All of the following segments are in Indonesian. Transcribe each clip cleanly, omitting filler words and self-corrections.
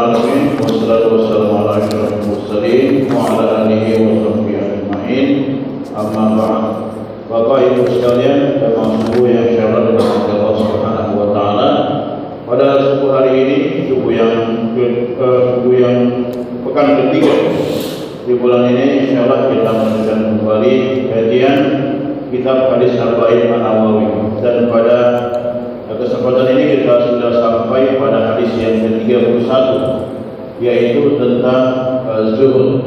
alamin, wassalatu wassalamu ala asyrafil mursalin wa ala alihi wa sahbihi ajma'in. Amma ba'd. Bapak Ibu sekalian, jamaah subuh yang insyaallah dirahmati Allah Subhanahu wa taala. Pada subuh hari ini, subuh yang pekan ketiga di bulan ini, insyaallah kita melanjutkan kembali kajian kitab hadis Arba'in An-Nawawi, dan pada kesempatan ini kita sudah sampai pada hadis yang ke-31, yaitu tentang zuhud.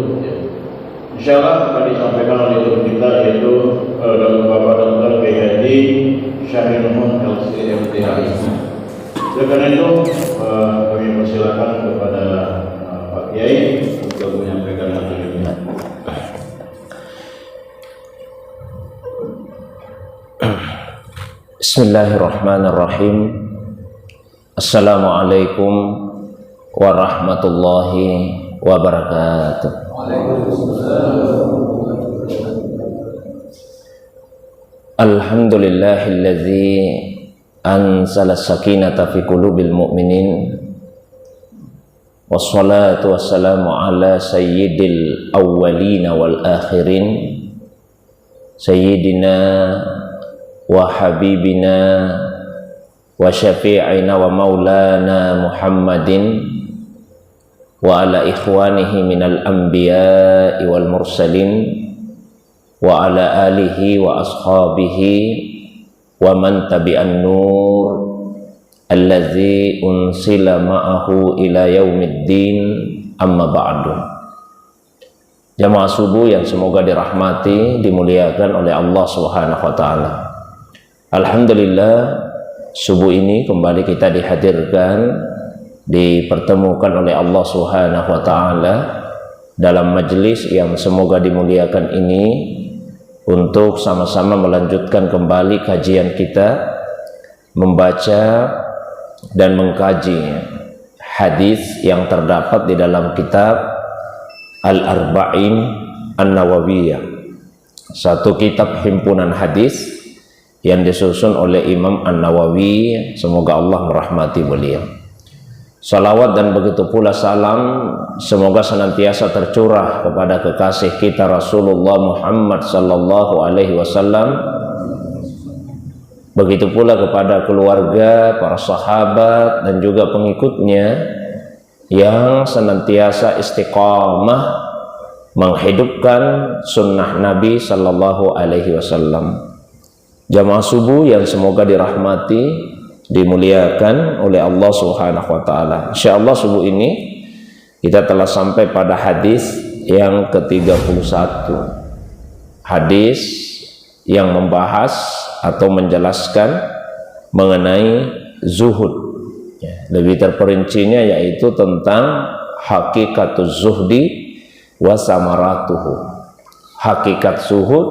Insyaallah akan disampaikan oleh guru kita, yaitu Bapak Dr. K.H. Syahiruddin LC.MTH. Oleh karena itu kami persilakan kepada Pak Kiai untuk menyampaikan materinya. Bismillahirrahmanirrahim. Assalamualaikum warahmatullahi wabarakatuh. Alhamdulillahilladzi anzala sakinata fi qulubil mu'minin, wassalatu wassalamu ala sayyidil awwalina wal akhirin, sayyidina wa habibina wa syafi'ina wa maulana Muhammadin wa ala ikhwanihi minal anbiya'i wal mursalin wa ala alihi wa ashabihi wa man tabi'an nur allazi unsila ma'ahu ila yaumiddin, amma ba'du. Jamaah subuh yang semoga dirahmati, dimuliakan oleh Allah Subhanahu wa taala. Alhamdulillah, subuh ini kembali kita dihadirkan, dipertemukan oleh Allah Subhanahu wa taala dalam majelis yang semoga dimuliakan ini untuk sama-sama melanjutkan kembali kajian kita, membaca dan mengkaji hadis yang terdapat di dalam kitab Al-Arba'in An-Nawawiyah, satu kitab himpunan hadis yang disusun oleh Imam An-Nawawi, semoga Allah merahmati beliau. Salawat dan begitu pula salam semoga senantiasa tercurah kepada kekasih kita Rasulullah Muhammad sallallahu alaihi wasallam, begitu pula kepada keluarga, para sahabat dan juga pengikutnya yang senantiasa istiqamah menghidupkan sunnah Nabi sallallahu alaihi wasallam. Jamaah subuh yang semoga dirahmati, dimuliakan oleh Allah Subhanahu wa taala. Insyaallah subuh ini kita telah sampai pada hadis yang ke-31. Hadis yang membahas atau menjelaskan mengenai zuhud. Lebih terperincinya yaitu tentang hakikatuz zuhdi wa samaratuhu. Hakikat zuhud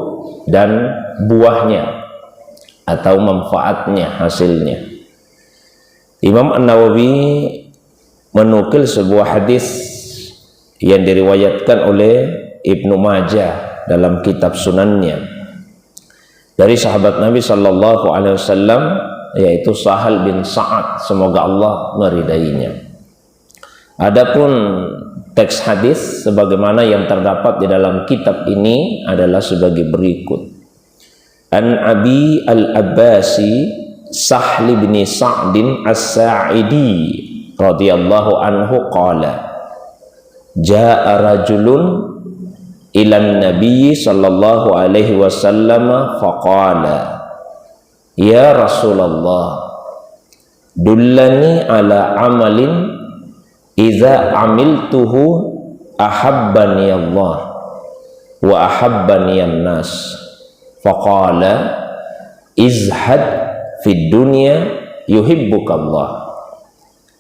dan buahnya atau manfaatnya, hasilnya. Imam An-Nawawi menukil sebuah hadis yang diriwayatkan oleh Ibnu Majah dalam kitab sunannya dari sahabat Nabi sallallahu alaihi wasallam, yaitu Sahal bin Sa'ad, semoga Allah meridainya. Adapun teks hadis sebagaimana yang terdapat di dalam kitab ini adalah sebagai berikut. An Abi Al-Abbasi Sahl bin Sa'din As-Sa'idi radhiyallahu anhu qala jaa rajulun ilan nabiy sallallahu alaihi wasallam faqala ya Rasulullah dullani ala amalin idza amiltuhu ahabbani Allah wa ahabbani an-nas. Faqala izhad fid dunya yuhibbukallah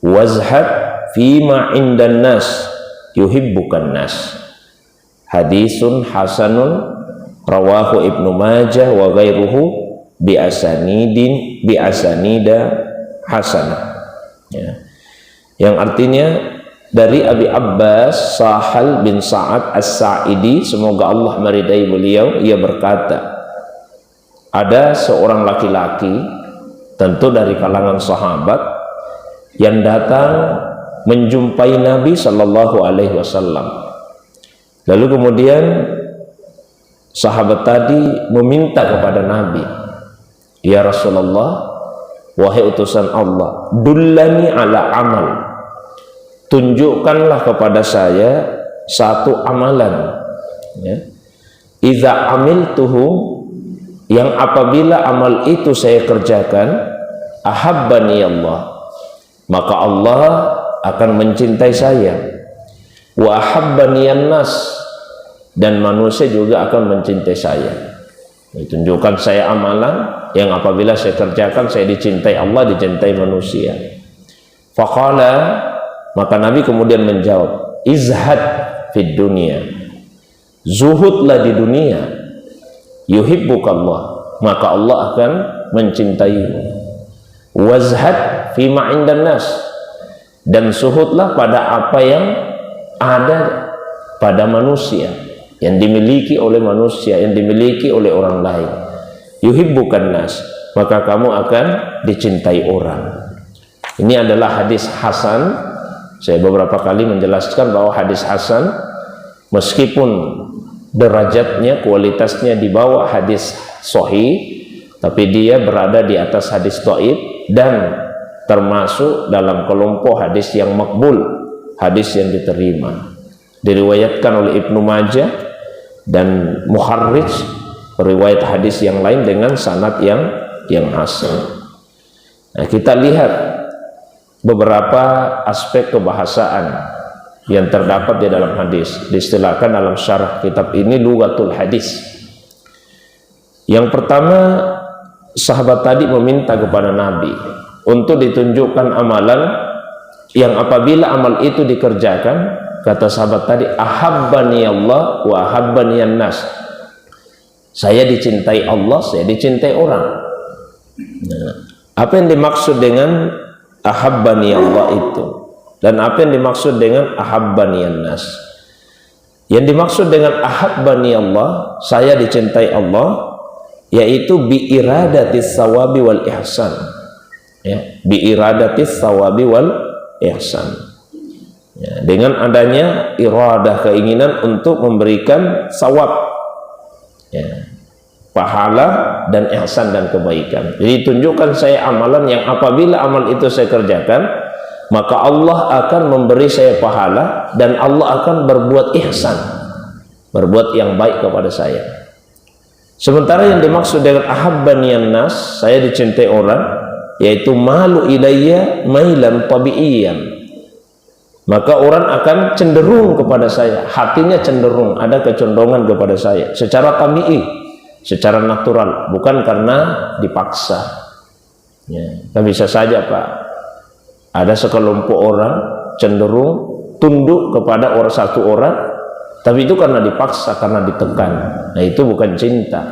wazhad fima indan nas yuhibbukan nas. Hadisun hasanun rawahu Ibnu Majah wa ghairuhu bi asanida hasanah. Ya. Yang artinya dari Abi Abbas Sahal bin Sa'ad As-Sa'idi, semoga Allah meridai beliau, ia berkata, ada seorang laki-laki tentu dari kalangan sahabat yang datang menjumpai Nabi Sallallahu Alaihi Wasallam. Lalu kemudian sahabat tadi meminta kepada Nabi, ya Rasulullah, wahai utusan Allah, dullani ala amal, tunjukkanlah kepada saya satu amalan, ya. Idza amiltuhu, yang apabila amal itu saya kerjakan, ahabbani Allah, maka Allah akan mencintai saya, wa ahabbani an-nas, dan manusia juga akan mencintai saya. Tunjukkan saya amalan yang apabila saya kerjakan saya dicintai Allah, dicintai manusia. Faqala, maka Nabi kemudian menjawab, izhad fid dunia, zuhudlah di dunia, yuhibbukallah, maka Allah akan mencintaimu. Wazhad fima indan nas, dan suhudlah pada apa yang ada pada manusia, yang dimiliki oleh manusia, yang dimiliki oleh orang lain. Yuhibbukan nas, maka kamu akan dicintai orang. Ini adalah hadis hasan. Saya beberapa kali menjelaskan bahwa hadis hasan, meskipun derajatnya, kualitasnya di bawah hadis sahih, tapi dia berada di atas hadis dhaif dan termasuk dalam kelompok hadis yang makbul, hadis yang diterima. Diriwayatkan oleh Ibnu Majah dan Muharrij, riwayat hadis yang lain dengan sanad yang hasan. Nah, kita lihat beberapa aspek kebahasaan yang terdapat di dalam hadis. Diistilahkan dalam syarah kitab ini lughatul hadis. Yang pertama, sahabat tadi meminta kepada Nabi untuk ditunjukkan amalan yang apabila amal itu dikerjakan, kata sahabat tadi, ahabbani Allah wa ahabbani an-nas, saya dicintai Allah, saya dicintai orang. Nah, apa yang dimaksud dengan ahabbani Allah itu, dan apa yang dimaksud dengan ahabbani an-nas? Yang dimaksud dengan ahabbani Allah, saya dicintai Allah, yaitu bi iradatis sawabi wal ihsan, ya, bi iradatis sawabi wal ihsan, ya, dengan adanya iradah, keinginan untuk memberikan sawab, ya, pahala dan ihsan dan kebaikan. Jadi tunjukkan saya amalan yang apabila amal itu saya kerjakan, maka Allah akan memberi saya pahala dan Allah akan berbuat ihsan, berbuat yang baik kepada saya. Sementara yang dimaksud dengan ahabbani an-nas, saya dicintai orang, yaitu malu ilayya mailan tabi'iyan, maka orang akan cenderung kepada saya, hatinya cenderung, ada kecondongan kepada saya secara tabi'i, secara natural, bukan karena dipaksa, ya. Kan bisa saja Pak, ada sekelompok orang cenderung tunduk kepada orang satu orang, tapi itu karena dipaksa, karena ditekan. Nah, itu bukan cinta.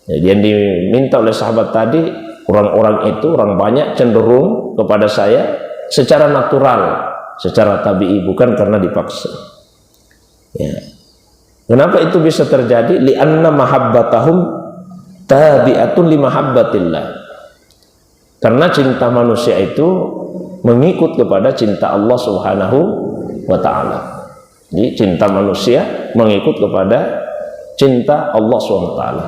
Jadi yang diminta oleh sahabat tadi, orang-orang itu, orang banyak cenderung kepada saya secara natural, secara tabi'i, bukan karena dipaksa, ya. Kenapa itu bisa terjadi? Li'anna mahabbatahum tabi'atun li mahabbatillah, karena cinta manusia itu mengikut kepada cinta Allah Subhanahu wa ta'ala. Jadi cinta manusia mengikut kepada cinta Allah Subhanahu wa ta'ala.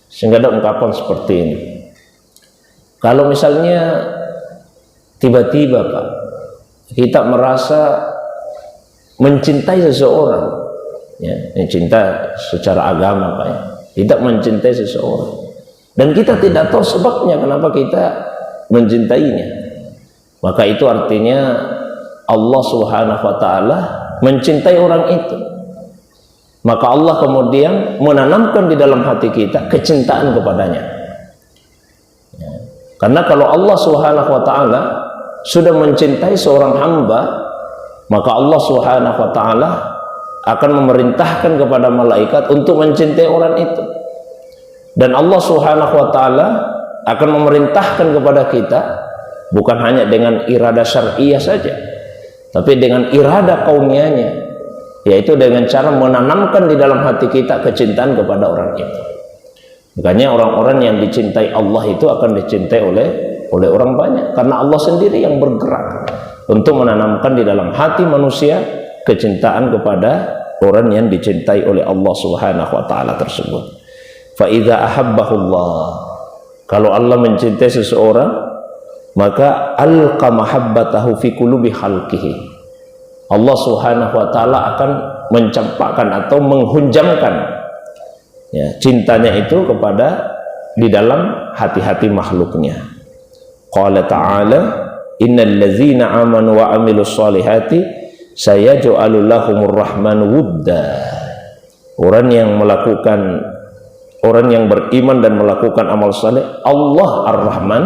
Sehingga ada ungkapan seperti ini, kalau misalnya tiba-tiba Pak, kita merasa mencintai seseorang, ya, cinta secara agama Pak, ya, tidak mencintai seseorang, dan kita tidak tahu sebabnya kenapa kita mencintainya, maka itu artinya Allah Subhanahu wa ta'ala mencintai orang itu. Maka Allah kemudian menanamkan di dalam hati kita kecintaan kepadanya, ya. Karena kalau Allah Subhanahu wa ta'ala sudah mencintai seorang hamba, maka Allah Subhanahu wa ta'ala akan memerintahkan kepada malaikat untuk mencintai orang itu, dan Allah Subhanahu wa ta'ala akan memerintahkan kepada kita bukan hanya dengan irada syar'iyah saja, tapi dengan irada kauniyahnya, yaitu dengan cara menanamkan di dalam hati kita kecintaan kepada orang itu. Makanya orang-orang yang dicintai Allah itu akan dicintai oleh orang banyak, karena Allah sendiri yang bergerak untuk menanamkan di dalam hati manusia kecintaan kepada orang yang dicintai oleh Allah Subhanahu wa taala tersebut. Fa idza ahabbahullah, kalau Allah mencintai seseorang, maka alqa mahabbatahu fi qulubi khalqihi. Allah Subhanahu wa taala akan mencampakkan atau menghunjamkan ya, cintanya itu kepada di dalam hati-hati makhluknya. Qala ta'ala, innal ladzina amanu wa amilus solihati sayaj'alu lahumur rahmanu wudda. Orang yang beriman dan melakukan amal saleh, Allah Ar-Rahman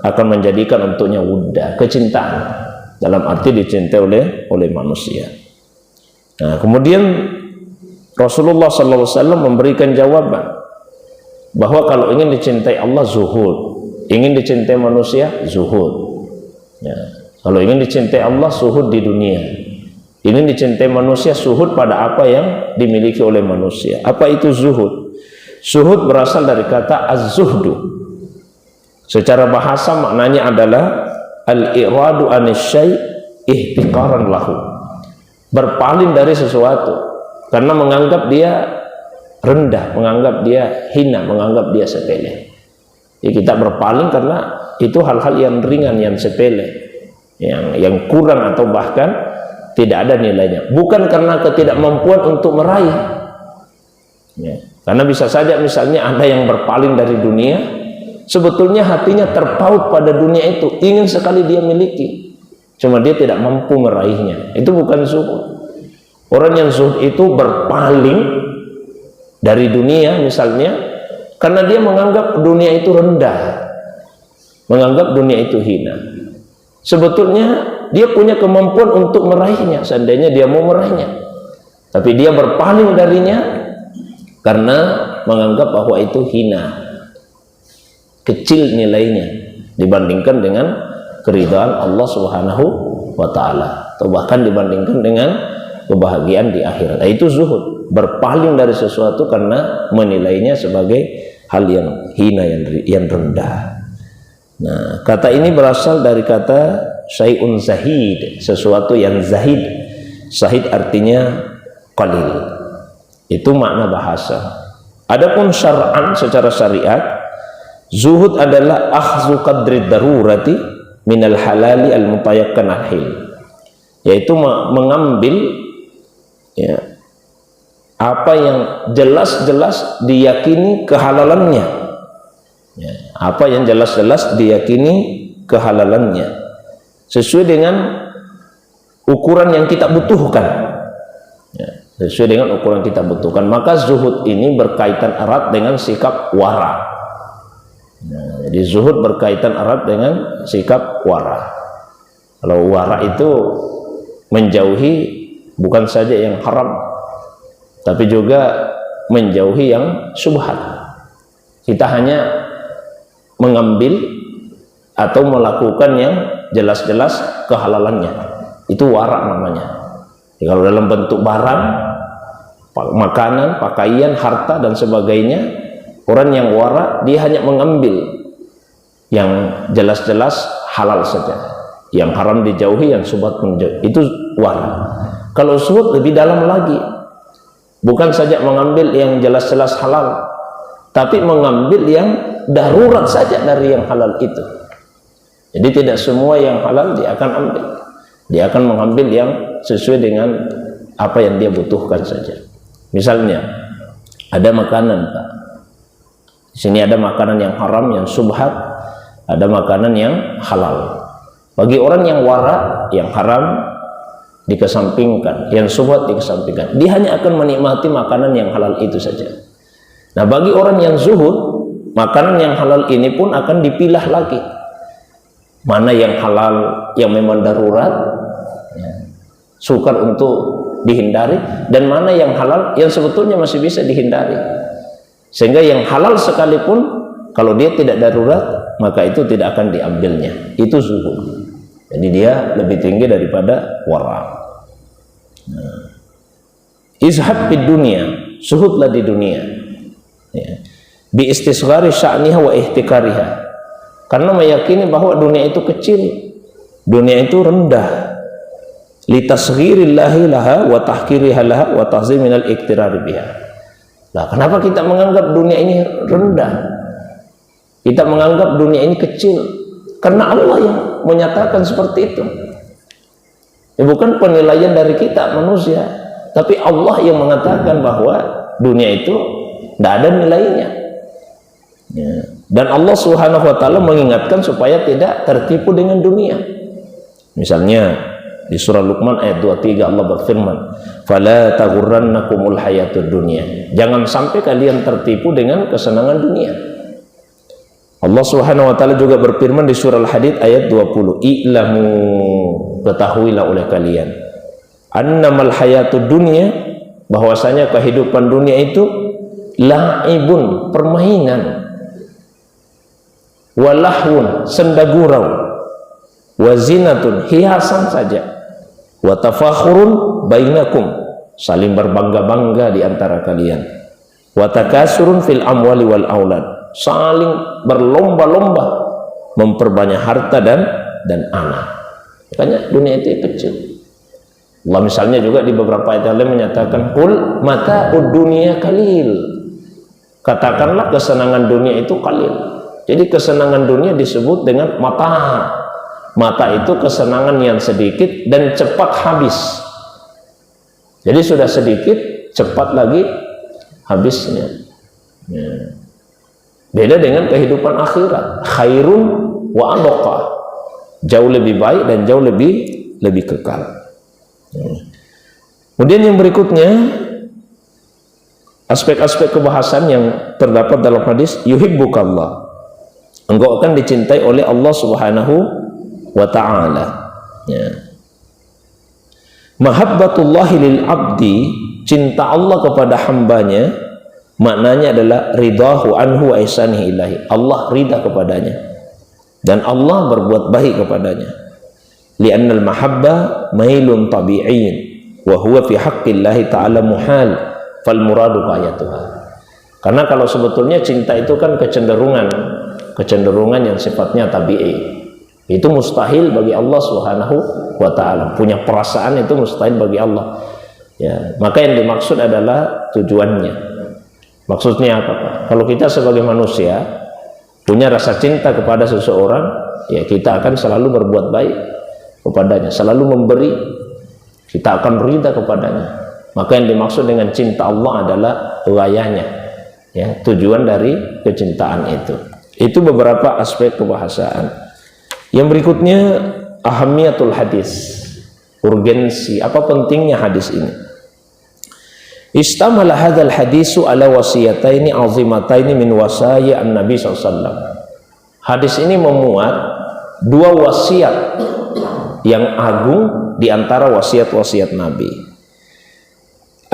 akan menjadikan untuknya wudda, kecintaan, dalam arti dicintai oleh manusia. Nah, kemudian Rasulullah SAW memberikan jawaban bahwa kalau ingin dicintai Allah, zuhud. Ingin dicintai manusia, zuhud. Ya. Kalau ingin dicintai Allah, zuhud di dunia. Ingin dicintai manusia, zuhud pada apa yang dimiliki oleh manusia. Apa itu zuhud? Zuhud berasal dari kata az-zuhdu. Secara bahasa maknanya adalah al-i'radu anisyai ihtiqaran lahu, berpaling dari sesuatu karena menganggap dia rendah, menganggap dia hina, menganggap dia sepele. Ya, kita berpaling karena itu hal-hal yang ringan, yang sepele, yang kurang atau bahkan tidak ada nilainya, bukan karena ketidakmampuan untuk meraih ya. Karena bisa saja misalnya ada yang berpaling dari dunia, sebetulnya hatinya terpaut pada dunia itu, ingin sekali dia miliki, cuma dia tidak mampu meraihnya. Itu bukan zuhud. Orang yang zuhud itu berpaling dari dunia misalnya karena dia menganggap dunia itu rendah, menganggap dunia itu hina. Sebetulnya dia punya kemampuan untuk meraihnya seandainya dia mau meraihnya, tapi dia berpaling darinya karena menganggap bahwa itu hina, kecil nilainya dibandingkan dengan keridhaan Allah Subhanahu wa taala, atau bahkan dibandingkan dengan kebahagiaan di akhirat. Nah, itu zuhud, berpaling dari sesuatu karena menilainya sebagai hal yang hina, yang rendah. Nah, kata ini berasal dari kata syai'un zahid, sesuatu yang zahid. Zahid artinya qalil. Itu makna bahasa. Adapun syar'an, secara syariat, zuhud adalah akhzu qadri darurati minal halali al-mutayakkan al-hil, yaitu mengambil ya, apa yang jelas-jelas diyakini kehalalannya ya, apa yang jelas-jelas diyakini kehalalannya sesuai dengan ukuran yang kita butuhkan ya, sesuai dengan ukuran kita butuhkan. Maka zuhud ini berkaitan erat dengan sikap wara. Nah, jadi zuhud berkaitan erat dengan sikap wara. Kalau wara itu menjauhi bukan saja yang haram, tapi juga menjauhi yang syubhat. Kita hanya mengambil atau melakukan yang jelas-jelas kehalalannya. Itu wara namanya. Jadi kalau dalam bentuk barang, makanan, pakaian, harta dan sebagainya, orang yang wara dia hanya mengambil yang jelas-jelas halal saja, yang haram dijauhi, yang syubhat menjauhi. Itu wara. Kalau zuhud lebih dalam lagi, bukan saja mengambil yang jelas-jelas halal, tapi mengambil yang darurat saja dari yang halal itu. Jadi tidak semua yang halal dia akan ambil, dia akan mengambil yang sesuai dengan apa yang dia butuhkan saja. Misalnya ada makanan, Pak. Di sini ada makanan yang haram, yang subhat, ada makanan yang halal. Bagi orang yang wara, yang haram dikesampingkan, yang subhat dikesampingkan. Dia hanya akan menikmati makanan yang halal itu saja. Nah, bagi orang yang zuhud, makanan yang halal ini pun akan dipilah lagi. Mana yang halal yang memang darurat, ya, sukar untuk dihindari, dan mana yang halal yang sebetulnya masih bisa dihindari. Sehingga yang halal sekalipun kalau dia tidak darurat, maka itu tidak akan diambilnya. Itu zuhud. Jadi dia lebih tinggi daripada wara. Nah, izhad di dunia, zuhudlah di dunia. Ya. Bi istisghari sya'niha wa ihtikariha. Karena meyakini bahwa dunia itu kecil, Dunia itu rendah. Litasghirillahi laha wa tahkiriha laha wa tahzim minal iktirari biha. Nah, kenapa kita menganggap dunia ini rendah? Kita menganggap dunia ini kecil karena Allah yang menyatakan seperti itu. Ya, bukan penilaian dari kita manusia, tapi Allah yang mengatakan bahwa dunia itu tidak ada nilainya. Ya. Dan Allah Subhanahu wa taala mengingatkan supaya tidak tertipu dengan dunia. Misalnya di surah Luqman ayat 23 Allah berfirman, "Fala taghurrannakumul hayatud dunya." Jangan sampai kalian tertipu dengan kesenangan dunia. Allah Subhanahu wa taala juga berfirman di surah Al-Hadid ayat 20, "I'lamu," ketahuilah oleh kalian, "annamal hayatud dunya," bahwasanya kehidupan dunia itu la'ibun, permainan, walahun, senda gurau, wazinatun, hiasan saja, wa tafakhurun bainakum, saling berbangga-bangga di antara kalian, wa takasurun fil amwali wal aulad, saling berlomba-lomba memperbanyak harta dan anak. Makanya dunia itu kecil. Allah misalnya juga di beberapa ayat lain menyatakan, "Qul mata'ud dunya qalil." Katakanlah kesenangan dunia itu qalil. Jadi kesenangan dunia disebut dengan mata. Mata itu kesenangan yang sedikit dan cepat habis. Jadi sudah sedikit, cepat lagi habisnya. Ya. Beda dengan kehidupan akhirat, khairun wa abqa, jauh lebih baik dan jauh lebih kekal. Kemudian yang berikutnya, aspek-aspek kebahasan yang terdapat dalam hadis, yuhibbukallah, engkau akan dicintai oleh Allah Subhanahu wa ta'ala. Ya. Mahabbatullahi lil abdi, cinta Allah kepada hambanya, maknanya adalah ridahu anhu wa ihsanihi ilahi, Allah ridha kepadanya dan Allah berbuat baik kepadanya. Li'annal mahabba mailun tabi'in wa huwa fi haqqillahi ta'ala muhal fal muradu ayatuha. Karena kalau sebetulnya cinta itu kan kecenderungan yang sifatnya tabi'i, itu mustahil bagi Allah Subhanahu wa ta'ala. Punya perasaan itu mustahil bagi Allah. Ya, maka yang dimaksud adalah tujuannya. Maksudnya apa, Pak? Kalau kita sebagai manusia punya rasa cinta kepada seseorang, ya kita akan selalu berbuat baik kepadanya, selalu memberi, kita akan ridha kepadanya. Maka yang dimaksud dengan cinta Allah adalah ghayanya, ya, tujuan dari kecintaan itu. Itu beberapa aspek kebahasaan. Yang berikutnya, ahamiyatul hadis, urgensi, apa pentingnya hadis ini. Istamala hadzal hadisu ala wasiyataini azimataini min wasaya an-nabi SAW. Hadis ini memuat dua wasiat yang agung di antara wasiat-wasiat Nabi.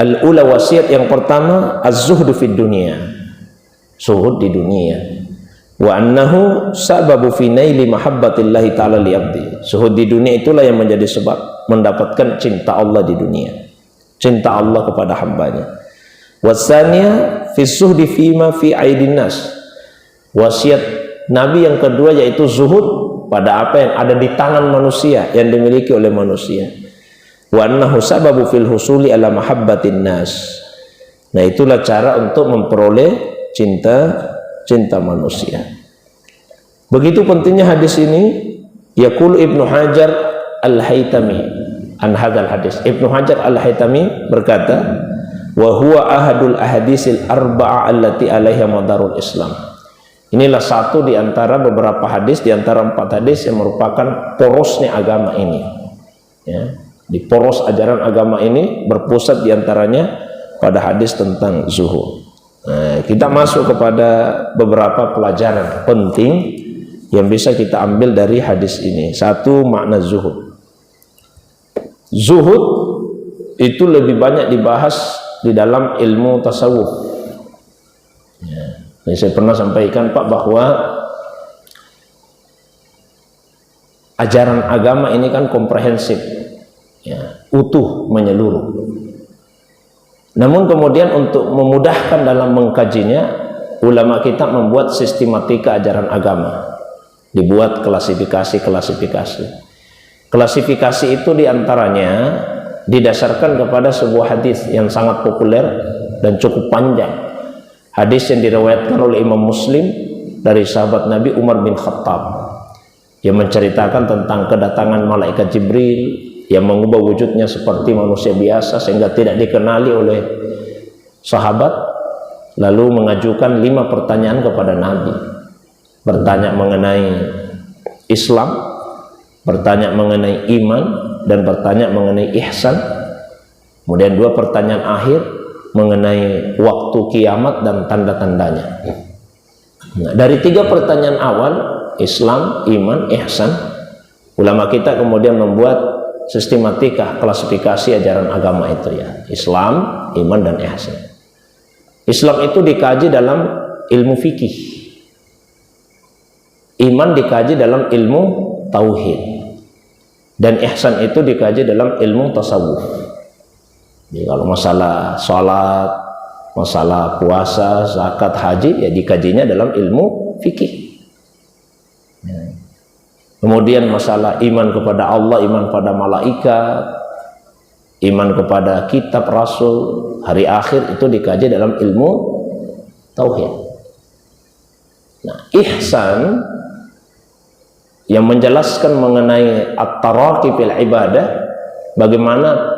Al-ula, wasiat yang pertama, az-zuhdu fid dunya, zuhud di dunia. Wa annahu sababu fi naili mahabbatillahi ta'ala li abdi. Zuhud di dunia itulah yang menjadi sebab mendapatkan cinta Allah di dunia, cinta Allah kepada hambanya. Wasanya fi zuhdi fima fi aidin nas. Wasiat Nabi yang kedua yaitu zuhud pada apa yang ada di tangan manusia, yang dimiliki oleh manusia. Wa annahu sababu fil husuli ala mahabbatin nas. Nah, itulah cara untuk memperoleh cinta manusia. Begitu pentingnya hadis ini. Yaqul Ibnu Hajar Al-Haytami an hadzal hadis. Ibnu Hajar Al-Haytami berkata, wa huwa ahadul ahadisil arba'a allati 'alaiha madarul Islam. Inilah satu di antara beberapa hadis, di antara 4 hadis yang merupakan porosnya agama ini. Ya, di poros ajaran agama ini berpusat di antaranya pada hadis tentang zuhud. Nah, kita masuk kepada beberapa pelajaran penting yang bisa kita ambil dari hadis ini. Satu, makna zuhud. Zuhud itu lebih banyak dibahas di dalam ilmu tasawuf. Ya. Jadi saya pernah sampaikan, Pak, bahwa ajaran agama ini kan komprehensif, ya, utuh, menyeluruh. Namun kemudian untuk memudahkan dalam mengkajinya, ulama kita membuat sistematika ajaran agama, dibuat klasifikasi-klasifikasi. Klasifikasi itu diantaranya didasarkan kepada sebuah hadis yang sangat populer dan cukup panjang. Hadis yang diriwayatkan oleh Imam Muslim dari sahabat Nabi Umar bin Khattab, yang menceritakan tentang kedatangan malaikat Jibril yang mengubah wujudnya seperti manusia biasa sehingga tidak dikenali oleh sahabat, lalu mengajukan 5 pertanyaan kepada Nabi. Bertanya mengenai Islam, bertanya mengenai iman, dan bertanya mengenai ihsan. Kemudian 2 pertanyaan akhir mengenai waktu kiamat dan tanda-tandanya. Nah, dari 3 pertanyaan awal, Islam, iman, ihsan, ulama kita kemudian membuat sistematika klasifikasi ajaran agama itu, ya. Islam, iman, dan ihsan. Islam itu dikaji dalam ilmu fikih, iman dikaji dalam ilmu tauhid, dan ihsan itu dikaji dalam ilmu tasawuf. Jadi kalau masalah sholat, masalah puasa, zakat, haji, ya dikajinya dalam ilmu fikih. Kemudian masalah iman kepada Allah, iman pada malaikat, iman kepada kitab, rasul, hari akhir, itu dikaji dalam ilmu tauhid. Nah, ihsan yang menjelaskan mengenai at-taraqi fil ibadah, bagaimana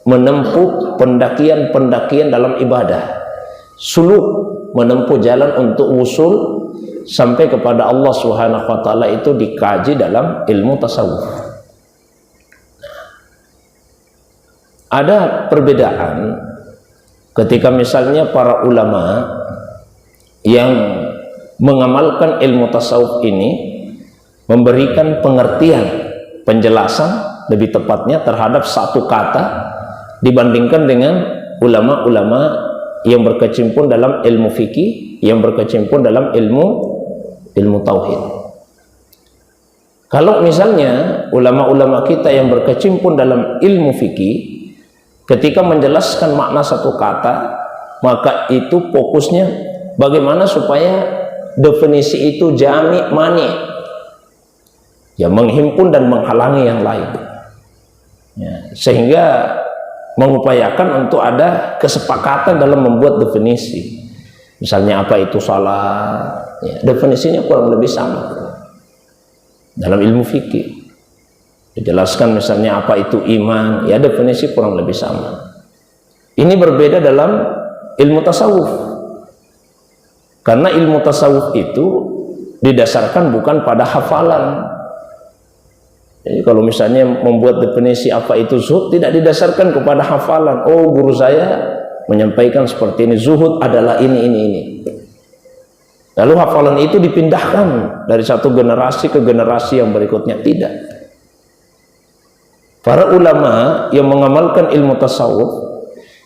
menempuh pendakian-pendakian dalam ibadah, suluk, menempuh jalan untuk usul sampai kepada Allah Subhanahu wa taala, itu dikaji dalam ilmu tasawuf. Ada perbedaan ketika misalnya para ulama yang mengamalkan ilmu tasawuf ini memberikan pengertian, penjelasan lebih tepatnya terhadap satu kata dibandingkan dengan ulama-ulama yang berkecimpung dalam ilmu fikih, yang berkecimpung dalam ilmu tauhid. Kalau misalnya ulama-ulama kita yang berkecimpung dalam ilmu fikih, ketika menjelaskan makna satu kata, maka itu fokusnya bagaimana supaya definisi itu jami' mani, ya, menghimpun dan menghalangi yang lain, ya, sehingga mengupayakan untuk ada kesepakatan dalam membuat definisi. Misalnya apa itu salat, ya, definisinya kurang lebih sama dalam ilmu fikih. Dijelaskan misalnya apa itu iman, ya definisi kurang lebih sama. Ini berbeda dalam ilmu tasawuf, karena ilmu tasawuf itu didasarkan bukan pada hafalan. Jadi kalau misalnya membuat definisi apa itu zuhud, tidak didasarkan kepada hafalan. Oh, guru saya menyampaikan seperti ini, zuhud adalah ini. Lalu hafalan itu dipindahkan dari satu generasi ke generasi yang berikutnya. Tidak. Para ulama yang mengamalkan ilmu tasawuf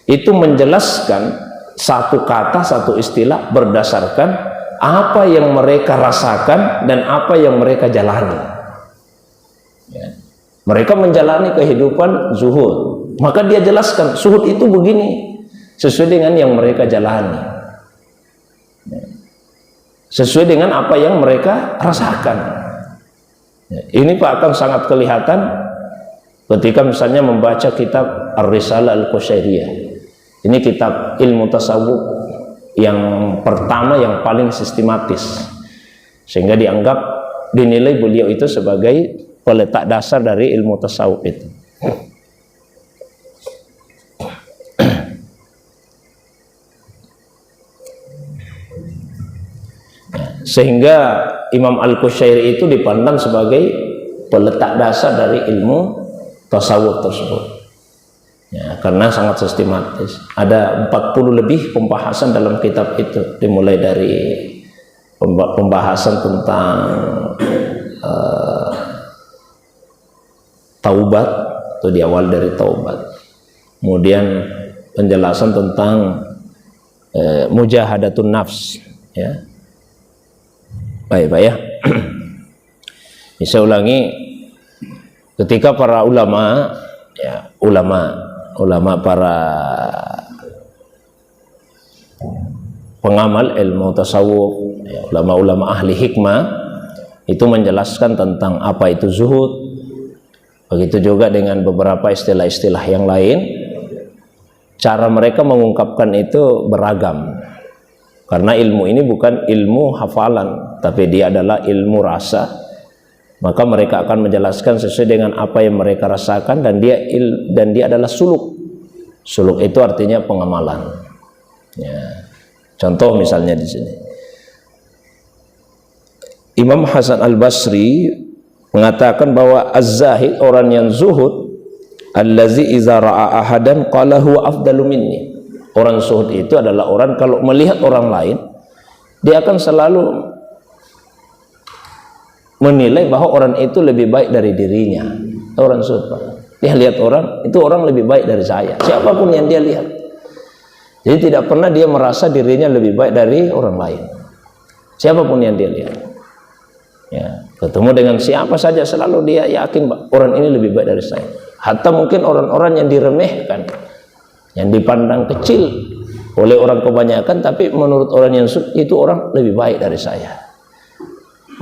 itu menjelaskan satu kata, satu istilah berdasarkan apa yang mereka rasakan dan apa yang mereka jalani. Ya. Mereka menjalani kehidupan zuhud, maka dia jelaskan zuhud itu begini sesuai dengan yang mereka jalani, ya, sesuai dengan apa yang mereka rasakan. Ya. Ini Pak akan sangat kelihatan ketika misalnya membaca kitab Ar-Risalah Al-Qushairiyah. Ini kitab ilmu tasawuf yang pertama, yang paling sistematis, sehingga dinilai beliau itu sebagai peletak dasar dari ilmu tasawuf itu. Sehingga Imam Al-Qushairi itu dipandang sebagai peletak dasar dari ilmu tasawuf tersebut, ya, karena sangat sistematis. Ada 40 lebih pembahasan dalam kitab itu, dimulai dari pembahasan tentang taubat, itu di awal dari taubat, kemudian penjelasan tentang mujahadatun nafs, ya. Baik Pak, ya. Bisa ulangi, ketika para ulama, ya, ulama para pengamal ilmu tasawuf, ya, ulama-ulama ahli hikmah itu menjelaskan tentang apa itu zuhud, Begitu juga dengan beberapa istilah-istilah yang lain. Cara mereka mengungkapkan itu beragam. Karena ilmu ini bukan ilmu hafalan, tapi dia adalah ilmu rasa. Maka mereka akan menjelaskan sesuai dengan apa yang mereka rasakan, dan dia adalah suluk. Suluk itu artinya pengamalan. Ya. Contoh misalnya di sini. Imam Hasan Al-Basri mengatakan bahwa az-zahid, orang yang zuhud, allazi iza ra'a ahadan qala huwa afdalu minni. Orang zuhud itu adalah orang kalau melihat orang lain, dia akan selalu menilai bahwa orang itu lebih baik dari dirinya. Orang zuhud, dia lihat orang, itu orang lebih baik dari saya, siapapun yang dia lihat. Jadi tidak pernah dia merasa dirinya lebih baik dari orang lain, siapapun yang dia lihat. Ya, ketemu dengan siapa saja selalu dia yakin orang ini lebih baik dari saya. Hatta mungkin orang-orang yang diremehkan, yang dipandang kecil oleh orang kebanyakan, tapi menurut orang yang itu orang lebih baik dari saya.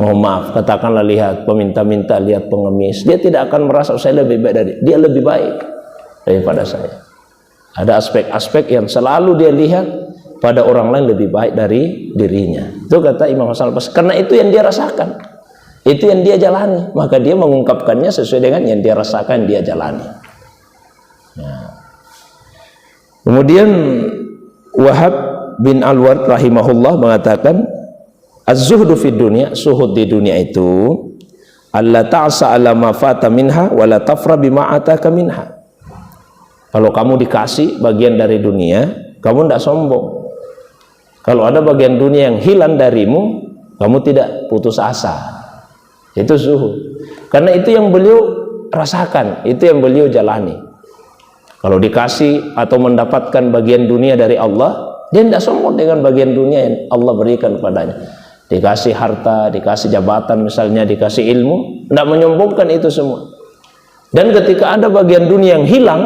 Mohon maaf, katakanlah lihat peminta-minta, lihat pengemis, dia tidak akan merasa saya lebih baik dari dia, lebih baik daripada saya. Ada aspek-aspek yang selalu dia lihat pada orang lain lebih baik dari dirinya. Itu kata Imam Hasan Al-Basri. Karena itu yang dia rasakan, itu yang dia jalani, maka dia mengungkapkannya sesuai dengan yang dia rasakan, dia jalani. Nah. Kemudian Wahab bin Al-Ward rahimahullah mengatakan, az-zuhdu fid dunya, suhud di dunia itu alla ta'sa ala ma fata minha wa la tafra bima ataka minha. Kalau kamu dikasih bagian dari dunia, kamu tidak sombong. Kalau ada bagian dunia yang hilang darimu, kamu tidak putus asa. Itu zuhud. Karena itu yang beliau rasakan, itu yang beliau jalani. Kalau dikasih atau mendapatkan bagian dunia dari Allah, dia tidak sombong dengan bagian dunia yang Allah berikan kepadanya. Dikasih harta, dikasih jabatan misalnya, dikasih ilmu, tidak menyombongkan itu semua. Dan ketika ada bagian dunia yang hilang,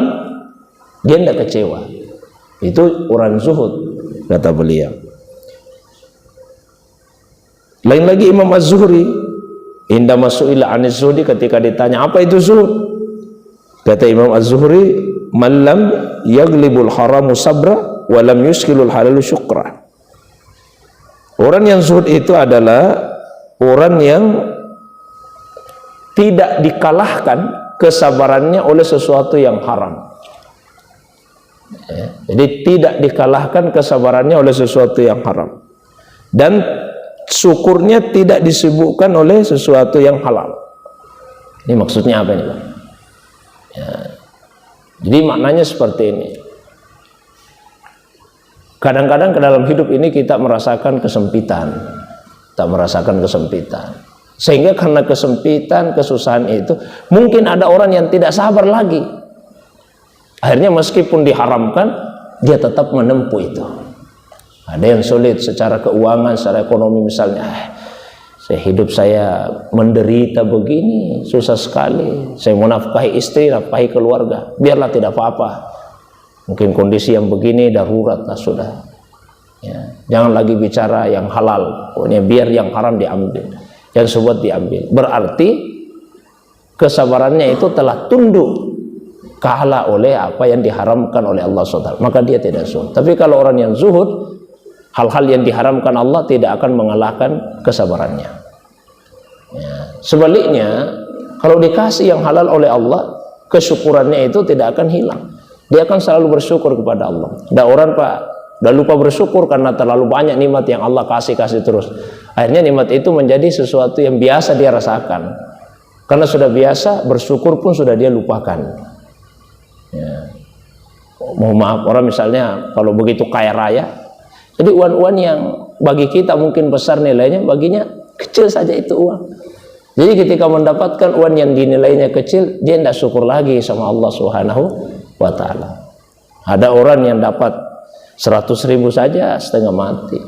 dia tidak kecewa. Itu orang zuhud, kata beliau. Lain lagi Imam Az-Zuhri, inda masu'ila anis zuhdi, ketika ditanya apa itu zuhud, kata Imam Az-Zuhri, man lam yaglibul haramu sabra wa lam yuskilul halalu syukra. Orang yang zuhud itu adalah orang yang tidak dikalahkan kesabarannya oleh sesuatu yang haram. Ya, jadi tidak dikalahkan kesabarannya oleh sesuatu yang haram, dan syukurnya tidak disibukkan oleh sesuatu yang halal. Ini maksudnya apa ini, Pak? Ya, jadi maknanya seperti ini. Kadang-kadang ke dalam hidup ini kita merasakan kesempitan, sehingga karena kesempitan, kesusahan itu, mungkin ada orang yang tidak sabar lagi. Akhirnya meskipun diharamkan, dia tetap menempuh itu. Ada yang sulit secara keuangan, secara ekonomi misalnya, hidup saya menderita begini, susah sekali. Saya mau nafkahi istri, nafkahi keluarga, biarlah tidak apa-apa. Mungkin kondisi yang begini darurat lah sudah. Ya, jangan lagi bicara yang halal, pokoknya biar yang haram diambil, yang syubhat diambil. Berarti kesabarannya itu telah tunduk kalah oleh apa yang diharamkan oleh Allah SWT, maka dia tidak zuhud. Tapi kalau orang yang zuhud, hal-hal yang diharamkan Allah tidak akan mengalahkan kesabarannya. Ya. Sebaliknya, kalau dikasih yang halal oleh Allah, kesyukurannya itu tidak akan hilang. Dia akan selalu bersyukur kepada Allah. Ada orang, Pak, udah lupa bersyukur karena terlalu banyak nikmat yang Allah kasih terus. Akhirnya nikmat itu menjadi sesuatu yang biasa dia rasakan. Karena sudah biasa, bersyukur pun sudah dia lupakan. Ya. Mohon maaf, orang misalnya kalau begitu kaya raya, jadi uang-uang yang bagi kita mungkin besar nilainya, baginya kecil saja itu uang. Jadi ketika mendapatkan uang yang dinilainya kecil, dia tidak syukur lagi sama Allah Subhanahu wa ta'ala. Ada orang yang dapat 100.000 saja setengah mati.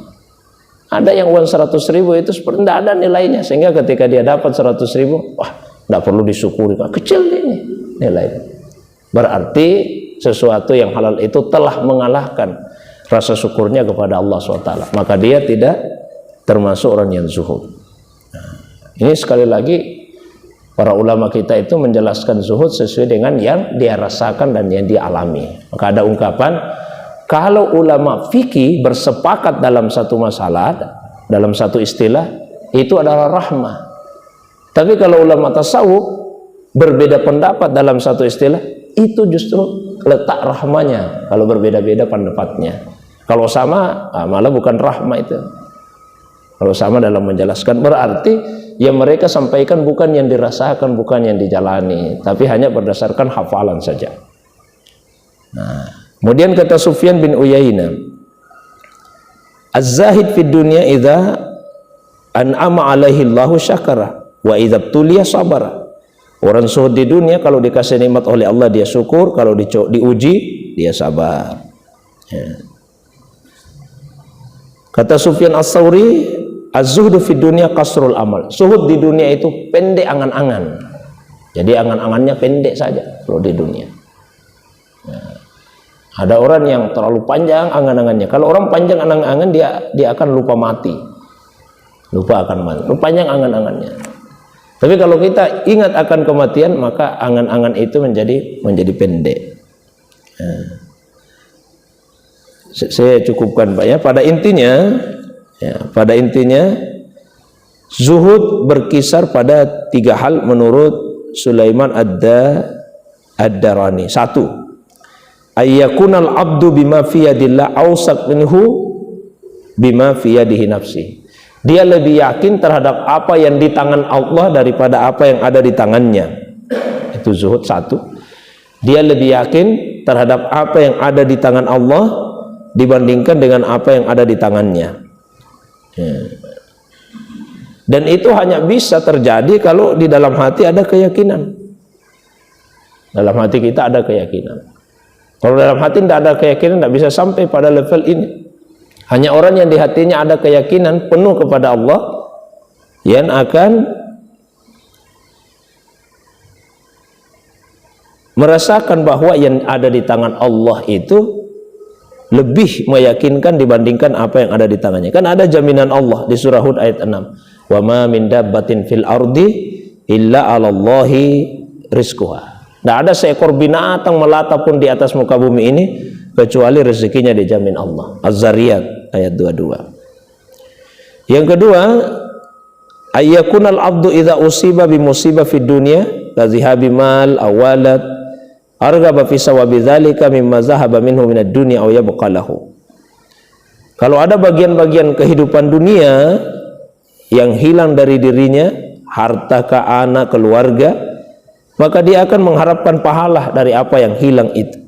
Ada yang uang 100.000 itu seperti tidak ada nilainya, sehingga ketika dia dapat 100.000, wah, tidak perlu disyukuri, kecil ini nilainya. Berarti sesuatu yang halal itu telah mengalahkan rasa syukurnya kepada Allah SWT, maka dia tidak termasuk orang yang zuhud. Nah, ini sekali lagi Para ulama kita itu menjelaskan zuhud sesuai dengan yang dia rasakan dan yang dia alami. Maka ada ungkapan, kalau ulama fikih bersepakat dalam satu masalah, dalam satu istilah, itu adalah rahmah. Tapi kalau ulama tasawuf berbeda pendapat dalam satu istilah, itu justru letak rahmanya. Kalau berbeda-beda pendapatnya, kalau sama malah bukan rahmah itu. Kalau sama dalam menjelaskan, berarti yang mereka sampaikan bukan yang dirasakan, bukan yang dijalani, tapi hanya berdasarkan hafalan saja. Nah, kemudian kata Sufyan bin Uyainah, az-zahid fid dunya idza an'ama alaihi Allahu syakara wa idza tuliya sabara. Orang zuhud di dunia kalau dikasih nikmat oleh Allah dia syukur, kalau diuji dia sabar. Ya. Kata Sufyan Ats-Tsauri, az-zuhdu fid dunya qasrul amal. Zuhud di dunia itu pendek angan-angan. Jadi angan-angannya pendek saja kalau di dunia. Nah, ada orang yang terlalu panjang angan-angannya. Kalau orang panjang angan-angan dia akan lupa mati. Lupa akan mati. Panjang angan-angannya. Tapi kalau kita ingat akan kematian, maka angan-angan itu menjadi pendek. Nah, saya cukupkan Pak ya. Pada intinya zuhud berkisar pada 3 hal menurut Sulaiman ad-Darani. 1, ayyakunal abdu bima fi yadillah awsaq minhu bima fi yadihi nafsi. Dia lebih yakin terhadap apa yang di tangan Allah daripada apa yang ada di tangannya. Itu zuhud 1. Dia lebih yakin terhadap apa yang ada di tangan Allah dibandingkan dengan apa yang ada di tangannya. Dan itu hanya bisa terjadi kalau di dalam hati ada keyakinan. Dalam hati kita ada keyakinan. Kalau dalam hati tidak ada keyakinan, tidak bisa sampai pada level ini. Hanya orang yang di hatinya ada keyakinan penuh kepada Allah yang akan merasakan bahwa yang ada di tangan Allah itu lebih meyakinkan dibandingkan apa yang ada di tangannya. Kan ada jaminan Allah di surah Hud ayat 6. Wa ma min dabbatin fil ardi illa 'alallahi rizquha. Tidak ada seekor binatang melata pun di atas muka bumi ini kecuali rezekinya dijamin Allah. Az-Zariyat ayat 22. Yang kedua, ayyakunal abdu idza usiba bi musibah fid dunya ka zihabi mal awalat arghaba fi sawabi dzalika mimma zahaba minhu minad dunya aw yabqa lahu. Kalau ada bagian-bagian kehidupan dunia yang hilang dari dirinya, harta ke anak, keluarga, maka dia akan mengharapkan pahala dari apa yang hilang itu.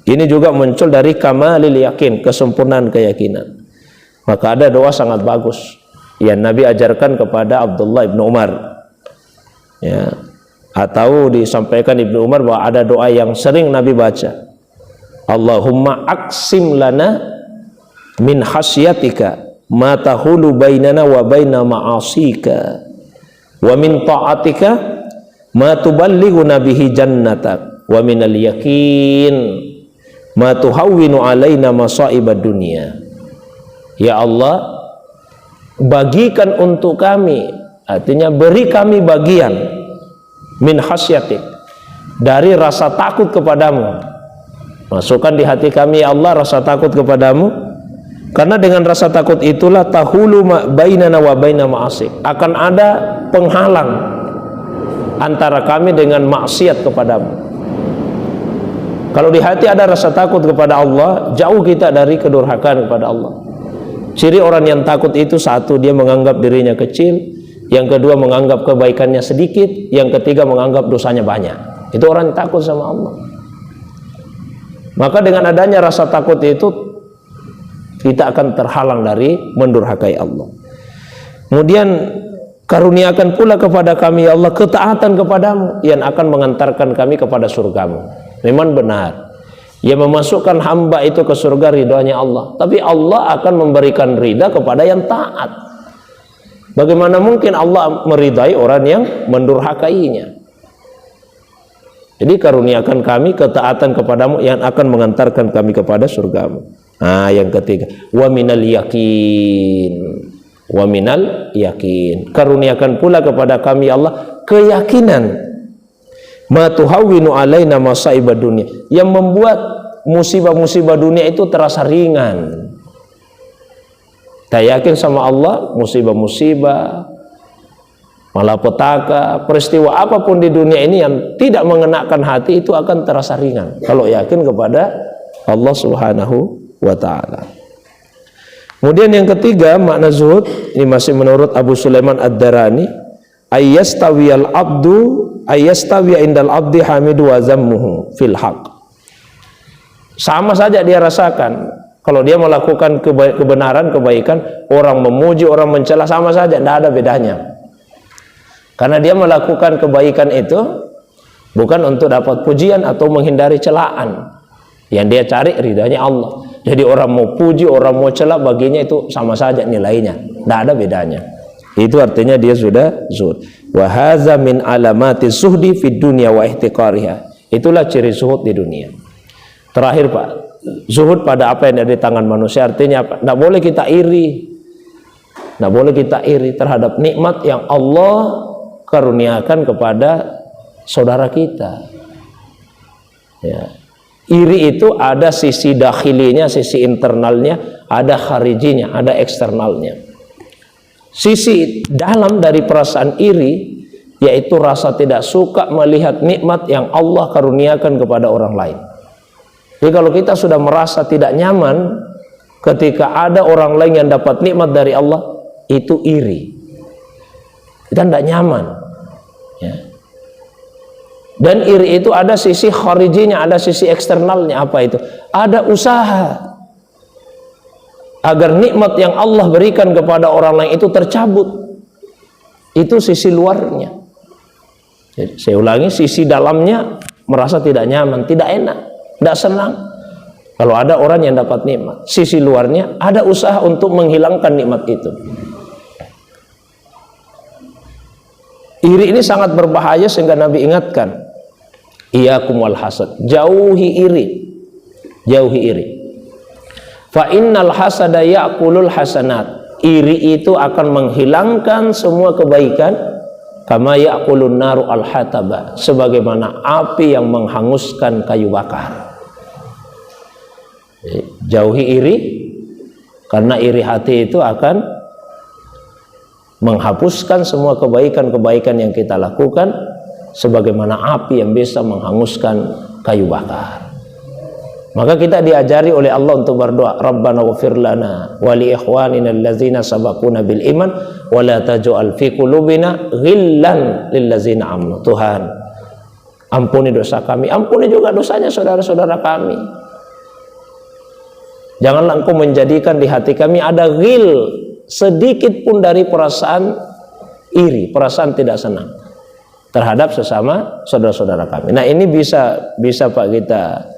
Ini juga muncul dari kamalil yakin, kesempurnaan keyakinan. Maka ada doa sangat bagus yang Nabi ajarkan kepada Abdullah ibn Umar. Ya. Atau disampaikan Ibnu Umar bahwa ada doa yang sering Nabi baca. Allahumma aqsim lana min khasyatika ma tahulu bainana wa baina ma'asika wa min ta'atika ma tuballighuna bihi jannatak wa minal yakin ma tuhawwinu alaina masaibad dunya. Ya Allah, bagikan untuk kami, artinya beri kami bagian min khasyatik, dari rasa takut kepadamu. Masukkan di hati kami ya Allah rasa takut kepadamu, karena dengan rasa takut itulah tahulu bainana wa baina ma'asik, akan ada penghalang antara kami dengan maksiat kepadamu. Kalau di hati ada rasa takut kepada Allah, jauh kita dari kedurhakaan kepada Allah. Ciri orang yang takut itu, 1, dia menganggap dirinya kecil, yang kedua menganggap kebaikannya sedikit, yang ketiga menganggap dosanya banyak. Itu orang yang takut sama Allah. Maka dengan adanya rasa takut itu, kita akan terhalang dari mendurhakai Allah. Kemudian karuniakan pula kepada kami ya Allah ketaatan kepadamu yang akan mengantarkan kami kepada surgamu. Memang benar, yang memasukkan hamba itu ke surga ridhonya Allah, tapi Allah akan memberikan ridha kepada yang taat. Bagaimana mungkin Allah meridai orang yang mendurhakainya? Jadi karuniakan kami ketaatan kepadamu yang akan mengantarkan kami kepada surgamu. Nah, yang ketiga, wa minal yakin, wa minal yakin. Karuniakan pula kepada kami Allah keyakinan, ma tuhawwinu alaina masaibad dunia, yang membuat musibah-musibah dunia itu terasa ringan. Kita yakin sama Allah, musibah-musibah, malapetaka, peristiwa apapun di dunia ini yang tidak mengenakan hati itu akan terasa ringan kalau yakin kepada Allah Subhanahu wa ta'ala. Kemudian yang ketiga makna zuhud, ini masih menurut Abu Sulaiman Ad-Darani, ayyastawi indal abdi hamidu wa zammuhu fil haq. Sama saja dia rasakan kalau dia melakukan kebenaran, kebaikan, orang memuji, orang mencela, sama saja, tidak ada bedanya. Karena dia melakukan kebaikan itu bukan untuk dapat pujian atau menghindari celaan. Yang dia cari ridhanya Allah. Jadi orang mau puji, orang mau celah, baginya itu sama saja nilainya, tidak ada bedanya. Itu artinya dia sudah zuhud. Wa hadza min alamati zuhdi fid dunya wa ihtiqariha. Itulah ciri zuhud di dunia. Terakhir Pak, zuhud pada apa yang ada di tangan manusia, artinya apa? Tidak boleh kita iri. Tidak boleh kita iri terhadap nikmat yang Allah karuniakan kepada saudara kita. Ya. Iri itu ada sisi dakhilinya, sisi internalnya, ada kharijinya, ada eksternalnya. Sisi dalam dari perasaan iri yaitu rasa tidak suka melihat nikmat yang Allah karuniakan kepada orang lain. Jadi kalau kita sudah merasa tidak nyaman ketika ada orang lain yang dapat nikmat dari Allah, itu iri. Kita tidak nyaman, ya. Dan iri itu ada sisi kharijinya, ada sisi eksternalnya. Apa itu? Ada usaha agar nikmat yang Allah berikan kepada orang lain itu tercabut. Itu sisi luarnya. Jadi, saya ulangi, sisi dalamnya merasa tidak nyaman, tidak enak, tidak senang kalau ada orang yang dapat nikmat. Sisi luarnya ada usaha untuk menghilangkan nikmat itu. Iri ini sangat berbahaya sehingga Nabi ingatkan, iyyakum wal hasad, jauhi iri, jauhi iri. Fa innal hasada ya'kulul hasanat. Iri itu akan menghilangkan semua kebaikan, kama ya'kulun naru al hataba, sebagaimana api yang menghanguskan kayu bakar. Jauhi iri, karena iri hati itu akan menghapuskan semua kebaikan-kebaikan yang kita lakukan, sebagaimana api yang bisa menghanguskan kayu bakar. Maka kita diajari oleh Allah untuk berdoa, Rabbana ighfir lana wa li ikhwanina allazina sabaquna bil iman wa la taj'al fi qulubina ghillan lil ladzina amanu. Tuhan, ampuni dosa kami, ampuni juga dosanya saudara-saudara kami. Janganlah Engkau menjadikan di hati kami ada ghil, sedikit pun dari perasaan iri, perasaan tidak senang terhadap sesama saudara-saudara kami. Nah, ini bisa Pak kita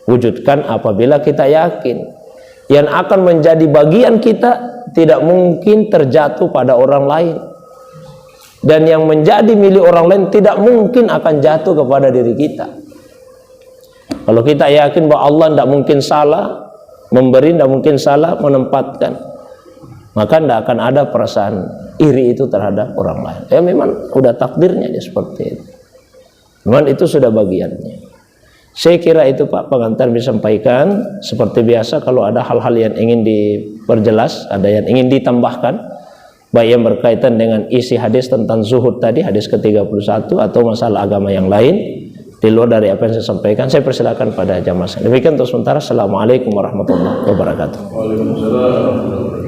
wujudkan apabila kita yakin yang akan menjadi bagian kita tidak mungkin terjatuh pada orang lain, dan yang menjadi milik orang lain tidak mungkin akan jatuh kepada diri kita. Kalau kita yakin bahwa Allah tidak mungkin salah memberi, tidak mungkin salah menempatkan, maka tidak akan ada perasaan iri itu terhadap orang lain. Ya memang sudah takdirnya dia seperti itu. Memang itu sudah bagiannya. Saya kira itu Pak pengantar bisa sampaikan. Seperti biasa kalau ada hal-hal yang ingin diperjelas, ada yang ingin ditambahkan, baik yang berkaitan dengan isi hadis tentang zuhud tadi, hadis ke-31, atau masalah agama yang lain di luar dari apa yang saya sampaikan, saya persilakan pada jamaah. Demikian untuk sementara. Assalamualaikum warahmatullahi wabarakatuh. Waalaikumsalam.